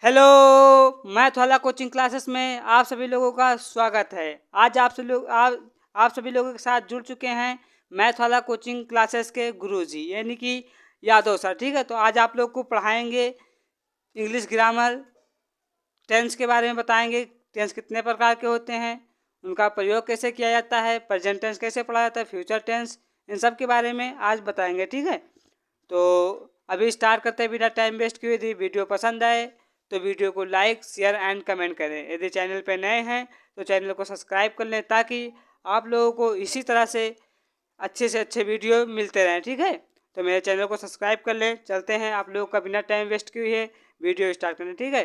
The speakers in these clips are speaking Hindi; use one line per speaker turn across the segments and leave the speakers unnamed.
हेलो। मैथ वाला कोचिंग क्लासेस में आप सभी लोगों का स्वागत है। आज आप सभी लोगों के साथ जुड़ चुके हैं मैथ वाला कोचिंग क्लासेस के गुरुजी यानी कि यादव सर। ठीक है, तो आज आप लोग को पढ़ाएंगे इंग्लिश ग्रामर, टेंस के बारे में बताएंगे। टेंस कितने प्रकार के होते हैं, उनका प्रयोग कैसे किया जाता है, प्रेजेंट टेंस कैसे पढ़ा जाता है, फ्यूचर टेंस, इन सब के बारे में आज बताएंगे। ठीक है, तो अभी स्टार्ट करते हैं बिना टाइम वेस्ट किए। यदि वीडियो पसंद आए तो वीडियो को लाइक, शेयर एंड कमेंट करें। यदि चैनल पर नए हैं तो चैनल को सब्सक्राइब कर लें ताकि आप लोगों को इसी तरह से अच्छे वीडियो मिलते रहें। ठीक है, तो मेरे चैनल को सब्सक्राइब कर लें। चलते हैं, आप लोगों का बिना टाइम वेस्ट किए वीडियो स्टार्ट करें। ठीक है,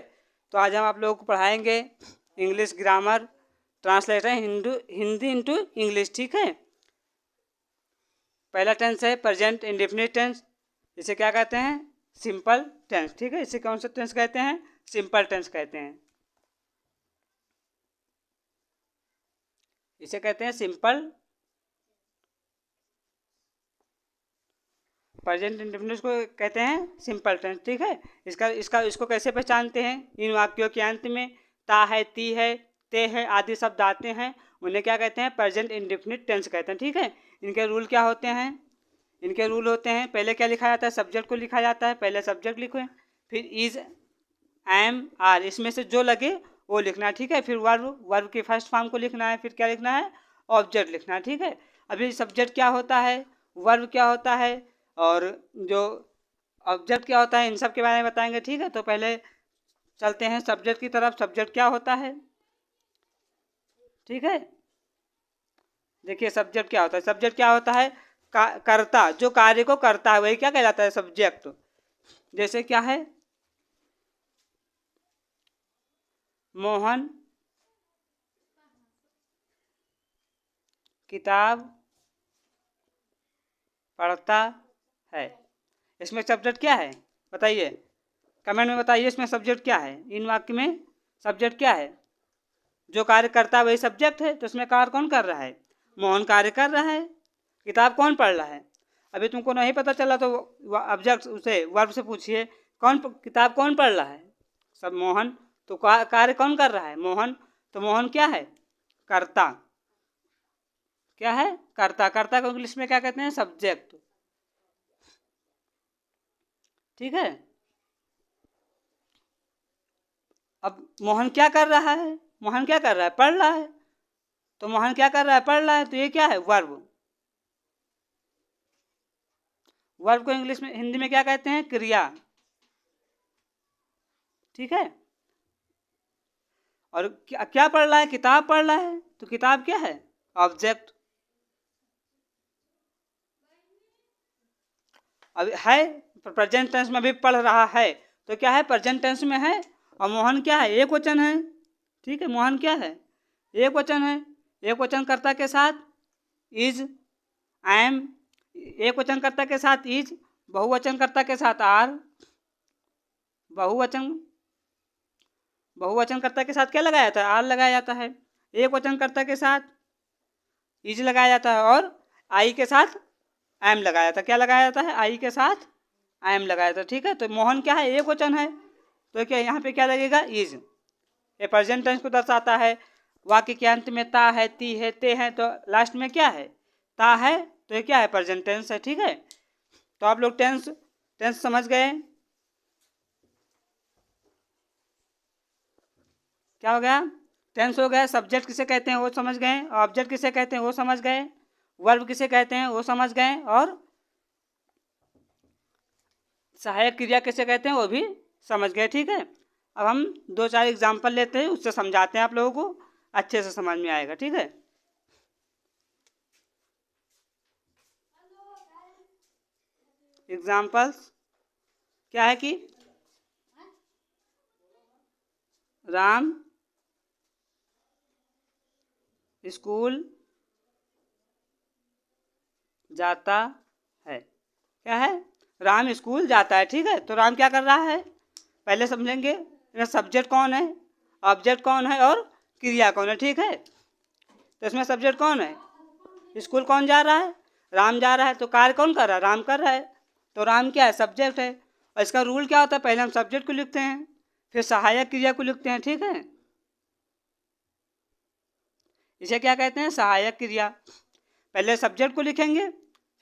तो आज हम आप लोगों को पढ़ाएंगे English grammar, translation Hindi into English. ठीक है, पहला टेंस है प्रेजेंट इंडेफिनिट टेंस। इसे क्या कहते हैं? Simple tense. ठीक है, इसे कौन सा टेंस कहते हैं? सिंपल टेंस कहते हैं। इसे कहते हैं सिंपल प्रेजेंट इंडेफिनिट को कहते हैं सिंपल टेंस। ठीक है, इसको कैसे पहचानते हैं? इन वाक्यों के अंत में ता है, ती है, ते है आदि शब्द आते हैं, उन्हें क्या कहते हैं? प्रेजेंट इंडेफिनिट टेंस कहते हैं। ठीक है, इनके रूल क्या होते हैं? इनके रूल होते हैं, पहले क्या लिखा जाता है? सब्जेक्ट को लिखा जाता है। पहले सब्जेक्ट लिखो, फिर इज, एम, आर, इसमें से जो लगे वो लिखना है। ठीक है, फिर वर्ब की फर्स्ट फॉर्म को लिखना है। फिर क्या लिखना है? ऑब्जेक्ट लिखना है। ठीक है, अभी सब्जेक्ट क्या होता है, वर्ब क्या होता है और जो ऑब्जेक्ट क्या होता है, इन सब के बारे में बताएंगे। ठीक है, तो पहले चलते हैं सब्जेक्ट की तरफ। सब्जेक्ट क्या होता है? ठीक है, देखिए सब्जेक्ट क्या होता है। सब्जेक्ट क्या होता है? कर्ता, जो कार्य को करता है वही क्या कहलाता है? सब्जेक्ट। जैसे क्या है? मोहन किताब पढ़ता है। इसमें सब्जेक्ट क्या है बताइए, कमेंट में बताइए इसमें सब्जेक्ट क्या है। इन वाक्य में सब्जेक्ट क्या है? जो कार्य करता है वही सब्जेक्ट है। तो इसमें कार्य कौन कर रहा है? मोहन कार्य कर रहा है। किताब कौन पढ़ रहा है? अभी तुमको नहीं पता चला तो ऑब्जेक्ट उसे वर्ब से पूछिए, किताब कौन पढ़ रहा है? सब मोहन। तो कार्य कौन कर रहा है? मोहन। तो मोहन क्या है? कर्ता। क्या है? कर्ता। कर्ता को इंग्लिश में क्या कहते हैं? सब्जेक्ट। ठीक है, अब मोहन क्या कर रहा है? मोहन क्या कर रहा है? पढ़ रहा है। तो मोहन क्या कर रहा है? पढ़ रहा है। तो ये क्या है? वर्ब। वर्ब को इंग्लिश में, हिंदी में क्या कहते हैं? क्रिया। ठीक है, और क्या पढ़ रहा है? किताब पढ़ रहा है। तो किताब क्या है? ऑब्जेक्ट। अब है प्रेजेंट टेंस में भी पढ़ रहा है, तो क्या है? प्रेजेंट टेंस में है। और मोहन क्या है? एक वचन है। ठीक है, मोहन क्या है? एक वचन है। एक वचन कर्ता के साथ इज, एम, एक वचन कर्ता के साथ इज, बहुवचन कर्ता के साथ आर, बहुवचन बहुवचन कर्ता के साथ क्या लगाया जाता है? आर लगाया जाता है। एक वचन कर्ता के साथ इज लगाया जाता है और आई के साथ एम लगाया जाता है। क्या लगाया जाता है? आई के साथ एम लगाया जाता है। ठीक है, तो मोहन क्या है? एक वचन है, तो क्या यहाँ पे क्या लगेगा? इज। ये प्रेजेंट टेंस को दर्शाता है। वाक्य के अंत में ता है, ती है, ते है, तो लास्ट में क्या है? ता है। तो ये क्या है? प्रेजेंट टेंस है। ठीक है, तो आप लोग टेंस टेंस समझ गए। क्या हो गया? टेंस हो गया। सब्जेक्ट किसे कहते हैं वो समझ गए, ऑब्जेक्ट किसे कहते हैं वो समझ गए, वर्ब किसे कहते हैं वो समझ गए, और सहायक क्रिया किसे कहते हैं वो भी समझ गए। ठीक है, अब हम दो चार एग्जाम्पल लेते हैं, उससे समझाते हैं, आप लोगों को अच्छे से समझ में आएगा। ठीक है, एग्जाम्पल्स क्या है कि राम स्कूल जाता है। क्या है? राम स्कूल जाता है। ठीक है, तो राम क्या कर रहा है पहले समझेंगे। सब्जेक्ट कौन है, ऑब्जेक्ट कौन है और क्रिया कौन है। ठीक है, तो इसमें सब्जेक्ट कौन है? स्कूल कौन जा रहा है? राम जा रहा है। तो कार्य कौन कर रहा है? राम कर रहा है। तो राम क्या है? सब्जेक्ट है। और इसका रूल क्या होता है? पहले हम सब्जेक्ट को लिखते हैं, फिर सहायक क्रिया को लिखते हैं, ठीक है। इसे क्या कहते हैं? सहायक क्रिया। पहले सब्जेक्ट को लिखेंगे,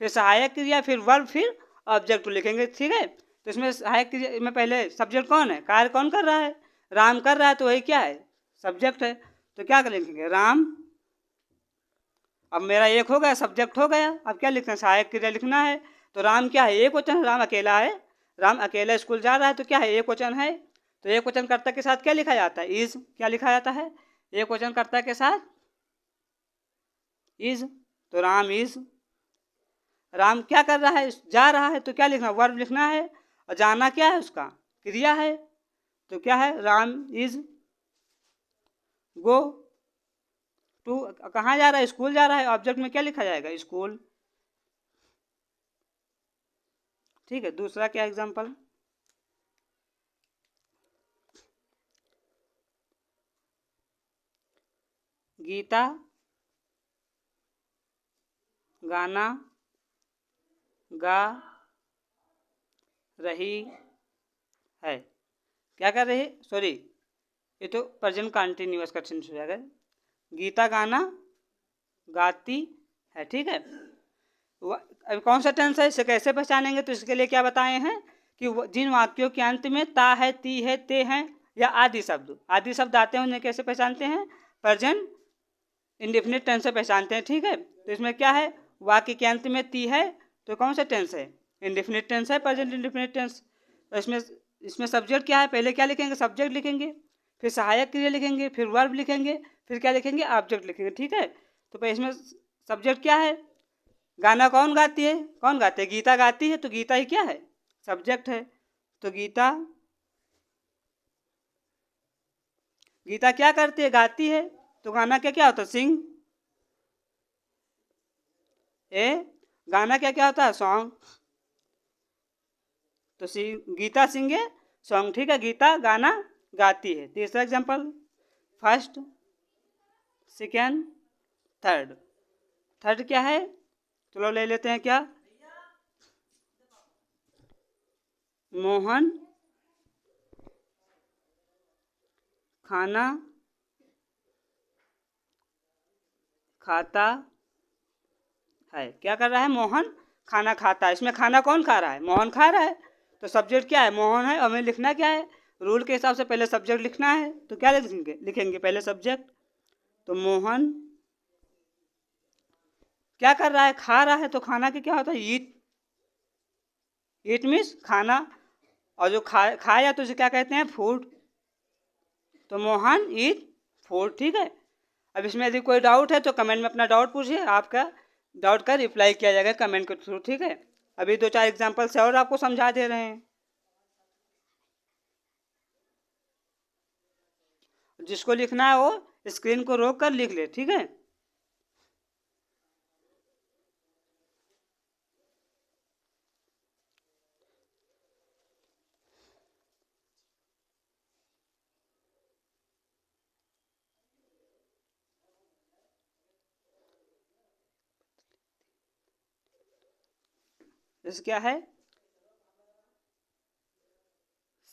फिर सहायक क्रिया, फिर वर्ब, फिर ऑब्जेक्ट को लिखेंगे, ठीक है। तो इसमें सहायक क्रिया में पहले सब्जेक्ट कौन है, कार्य कौन कर रहा है? राम कर रहा है, तो वही क्या है? सब्जेक्ट है। तो क्या कर लिखेंगे? राम। अब मेरा एक हो गया, सब्जेक्ट हो गया। अब क्या लिखना है? सहायक क्रिया लिखना है। तो राम क्या है? एक वचन। राम अकेला है, राम अकेला स्कूल जा रहा है, तो क्या है? एक वचन है। तो एक वचन कर्ता के साथ क्या लिखा जाता है? इज। क्या लिखा जाता है? एक वचन कर्ता के साथ इज। तो राम इज। राम क्या कर रहा है? जा रहा है, तो क्या लिखना? वर्ब लिखना है। और जाना क्या है? उसका क्रिया है। तो क्या है? Ram is go to. कहाँ जा रहा है? स्कूल जा रहा है। ऑब्जेक्ट में क्या लिखा जाएगा? स्कूल, ठीक है। दूसरा क्या एग्जांपल? गीता गाना गा रही है। क्या कर रही है? सॉरी, ये तो प्रेजेंट कंटिन्यूअस का टेंस हो जाएगा। गीता गाना गाती है, ठीक है। अब कौन सा टेंस है, इसे कैसे पहचानेंगे? तो इसके लिए क्या बताए हैं कि जिन वाक्यों के अंत में ता है, ती है, ते हैं या आदि शब्द आते हैं, उन्हें कैसे पहचानते हैं? प्रेजेंट इंडेफिनिट टेंस से पहचानते हैं, ठीक है। तो इसमें क्या है? वाक्य के अंत में ती है, तो कौन सा टेंस है? इंडेफिनिट टेंस है, प्रेजेंट इंडेफिनिट टेंस। तो इसमें सब्जेक्ट क्या है? पहले क्या लिखेंगे? सब्जेक्ट लिखेंगे, फिर सहायक क्रिया लिखेंगे, फिर वर्ब लिखेंगे, फिर क्या लिखेंगे? ऑब्जेक्ट लिखेंगे, ठीक है। तो पहले इसमें सब्जेक्ट क्या है? गाना कौन गाती है? कौन गाते हैं? गीता गाती है, तो गीता ही क्या है? सब्जेक्ट है। तो गीता क्या करती है? गाती है। तो गाना क्या क्या होता है? सिंग। ए गाना क्या क्या होता है? सॉन्ग। तो गीता सिंगे सॉन्ग, ठीक है। गीता गाना गाती है। तीसरा example, first, second, third. Third क्या है? चलो ले लेते हैं। क्या? मोहन खाना खाता है। क्या कर रहा है? मोहन खाना खाता है। इसमें खाना कौन खा रहा है? मोहन खा रहा है। तो सब्जेक्ट क्या है? मोहन है। और हमें लिखना क्या है? रूल के हिसाब से पहले सब्जेक्ट लिखना है। तो क्या लिखेंगे पहले सब्जेक्ट। तो मोहन क्या कर रहा है? खा रहा है। तो खाना के क्या होता है? ईट। ईट मीन्स खाना। और जो खाया तो उसे क्या कहते हैं? फूड। तो मोहन ईट फूड, ठीक है। अब इसमें यदि कोई डाउट है तो कमेंट में अपना डाउट पूछिए। आपका डाउट का रिप्लाई किया जाएगा कमेंट के थ्रू, ठीक है। अभी 2-4 एग्जांपल से और आपको समझा दे रहे हैं। जिसको लिखना है वो स्क्रीन को रोक कर लिख ले, ठीक है। जैसे क्या है?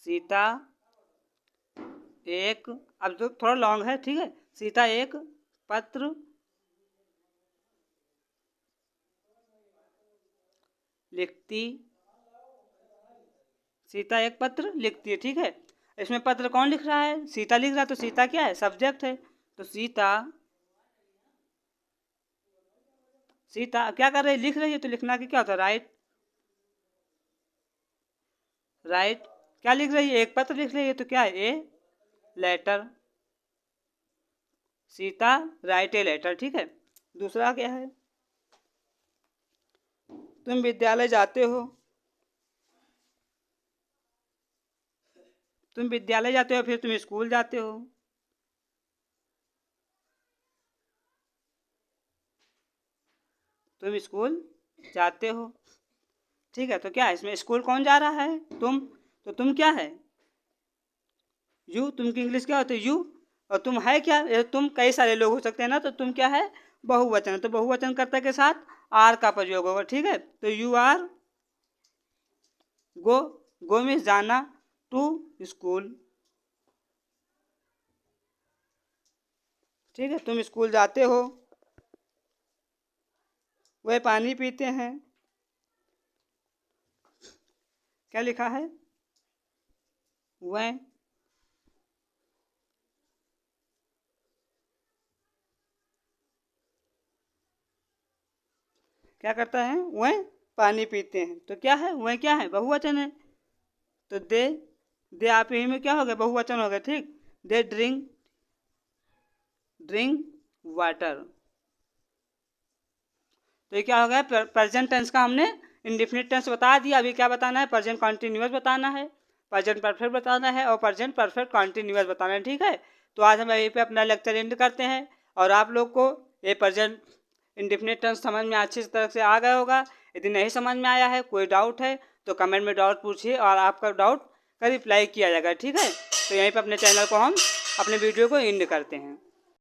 सीता एक, अब जो थोड़ा लॉन्ग है, ठीक है। सीता एक पत्र लिखती, सीता एक पत्र लिखती है, ठीक है। इसमें पत्र कौन लिख रहा है? सीता लिख रहा है। तो सीता क्या है? सब्जेक्ट है। तो सीता क्या कर रही है? लिख रही है। तो लिखना की क्या होता है? राइट। राइट क्या लिख रही है? एक पत्र लिख रही है। तो क्या है? A letter. Sita write a letter, ठीक है। दूसरा क्या है? तुम विद्यालय जाते हो। तुम विद्यालय जाते हो, फिर तुम स्कूल जाते हो। तुम स्कूल जाते हो, ठीक है। तो क्या है? इसमें स्कूल कौन जा रहा है? तुम। तो तुम क्या है? यू। तुम की इंग्लिश क्या होती है? यू। और तुम है क्या? तुम कई सारे लोग हो सकते हैं ना, तो तुम क्या है? बहुवचन। तो बहुवचन कर्ता के साथ आर का प्रयोग होगा, ठीक है। तो you are go. Go means जाना, टू स्कूल। ठीक है। तुम स्कूल जाते हो, वह पानी पीते हैं। क्या लिखा है? वह क्या करता है? वह पानी पीते हैं। तो क्या है? वह क्या है? बहुवचन है। तो दे आप ही में क्या हो गया? बहुवचन हो गया। ठीक। They drink water. तो ये क्या हो गया? प्रेजेंट टेंस का हमने इंडेफिनिट टेंस बता दिया। अभी क्या बताना है? प्रेजेंट कॉन्टिन्यूअस बताना है, प्रेजेंट परफेक्ट बताना है और प्रेजेंट परफेक्ट कॉन्टिन्यूअस बताना है। ठीक है। तो आज हम यहीं पे अपना लेक्चर एंड करते हैं और आप लोग को ये प्रेजेंट इंडेफिनिट टेंस समझ में अच्छी तरह से आ गया होगा। यदि नहीं समझ में आया है, कोई डाउट है तो कमेंट में डाउट पूछिए और आपका डाउट का रिप्लाई किया जाएगा। ठीक है। तो यहीं पर अपने चैनल को हम अपने वीडियो को एंड करते हैं।